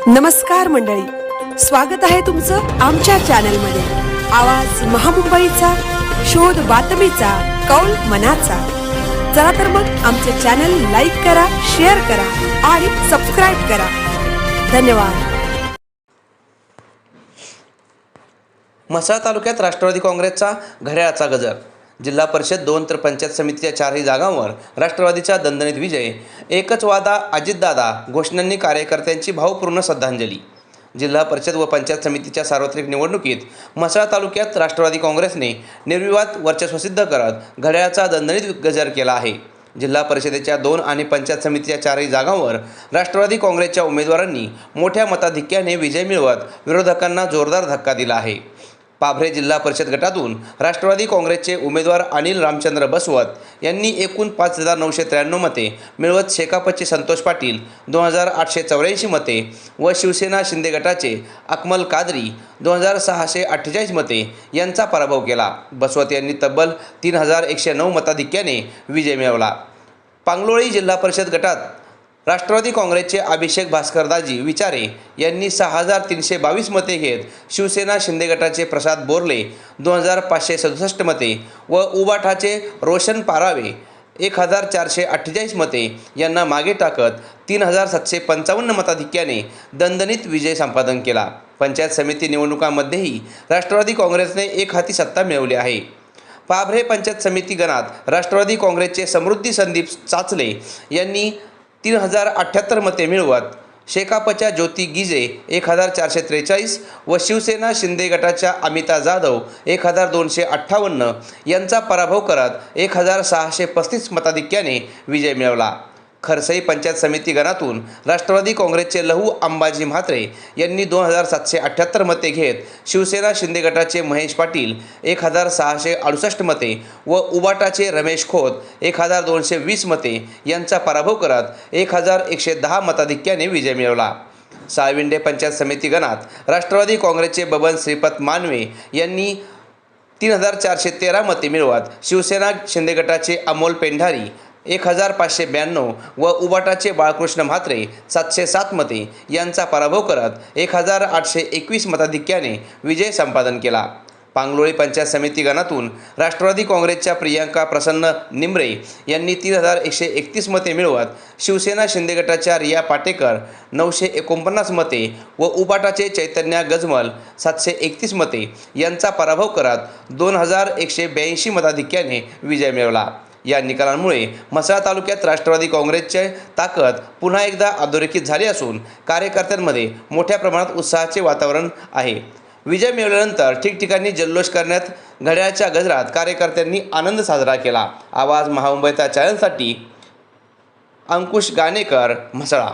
नमस्कार मंडळी, स्वागत आहे तुमचं आमच्या चॅनलमध्ये। आवाज महामुंबईचा, शोध बातमीचा, कौल मनाचा। चला तर मग आमचे चॅनल लाईक करा, शेअर करा आणि सबस्क्राइब करा। धन्यवाद। म्हसळा तालुक्यात राष्ट्रवादी काँग्रेसचा घड्याळाचा गजर। जिल्हा परिषद 2 तर पंचायत समितीच्या 4ही जागांवर राष्ट्रवादीचा दणदणीत विजय। एकच वादा अजितदादा घोषणांनी कार्यकर्त्यांची भावपूर्ण श्रद्धांजली। जिल्हा परिषद व पंचायत समितीच्या सार्वत्रिक निवडणुकीत म्हसळा तालुक्यात राष्ट्रवादी काँग्रेसने निर्विवाद वर्चस्व सिद्ध करत घड्याळाचा दणदणीत गजर केला आहे। जिल्हा परिषदेच्या 2 आणि पंचायत समितीच्या 4ही जागांवर राष्ट्रवादी काँग्रेसच्या उमेदवारांनी मोठ्या मताधिक्याने विजय मिळवत विरोधकांना जोरदार धक्का दिला आहे। पाभरे जिल्हा परिषद गटातून राष्ट्रवादी काँग्रेसचे उमेदवार अनिल रामचंद्र बसवत यांनी एकूण 5,993 मते मिळवत शेकापचे संतोष पाटील 2,884 मते व शिवसेना शिंदे गटाचे अकमल कादरी 2,648 मते यांचा पराभव केला। बसवत यांनी तब्बल 3,109 मताधिक्याने विजय मिळवला। पांगलोळी जिल्हा परिषद गटात राष्ट्रवादी काँग्रेसचे अभिषेक भास्करदाजी विचारे यांनी 6,322 मते घेत शिवसेना शिंदे गटाचे प्रसाद बोरले 2,567 मते व उबाठाचे रोशन पारावे 1,448 मते यांना मागे टाकत 3,755 मताधिक्याने दणदणीत विजय संपादन केला। पंचायत समिती निवडणुकांमध्येही राष्ट्रवादी काँग्रेसने एकहाती सत्ता मिळवली आहे। पाभरे पंचायत समिती गणात राष्ट्रवादी काँग्रेसचे समृद्धी संदीप चाचले यांनी 3,078 मते मिळवत शेकापच्या ज्योती गिजे 1,443 व शिवसेना शिंदे गटाच्या अमिता जाधव 1,258 यांचा पराभव करत 1,635 मताधिक्याने विजय मिळवला। खरसई पंचायत समिती गणातून राष्ट्रवादी काँग्रेसचे लहू अंबाजी म्हात्रे यांनी 2,778 मते घेत शिवसेना शिंदे गटाचे महेश पाटील 1,668 मते व उबाटाचे रमेश खोत 1,220 मते यांचा पराभव करत 1,110 मताधिक्याने विजय मिळवला। साळविंडे पंचायत समिती गणात राष्ट्रवादी काँग्रेसचे बबन श्रीपत मानवे यांनी 3,413 मते मिळवत शिवसेना शिंदे गटाचे अमोल पेंढारी 1,592 व उबाटाचे बाळकृष्ण म्हात्रे 707 मते यांचा पराभव करत 1,821 मताधिक्याने विजय संपादन केला। पांगलोळी पंचायत समिती गणातून राष्ट्रवादी काँग्रेसच्या प्रियंका प्रसन्न निमरे यांनी 3,131 मते मिळवत शिवसेना शिंदे गटाच्या रिया पाटेकर 949 मते व उबाटाचे चैतन्य गजमल 731 मते यांचा पराभव करत 2,182 मताधिक्याने विजय मिळवला। या निकालांमुळे म्हसळा तालुक्यात राष्ट्रवादी काँग्रेसची ताकद पुन्हा एकदा अधोरेखित झाली असून कार्यकर्त्यांमध्ये मोठ्या प्रमाणात उत्साहाचे वातावरण आहे। विजय मिळवल्यानंतर ठिकठिकाणी जल्लोष करण्यात घड्याळाच्या गजरात कार्यकर्त्यांनी आनंद साजरा केला। आवाज महामुंबईचा चॅनलसाठी अंकुश गाणेकर, म्हसळा।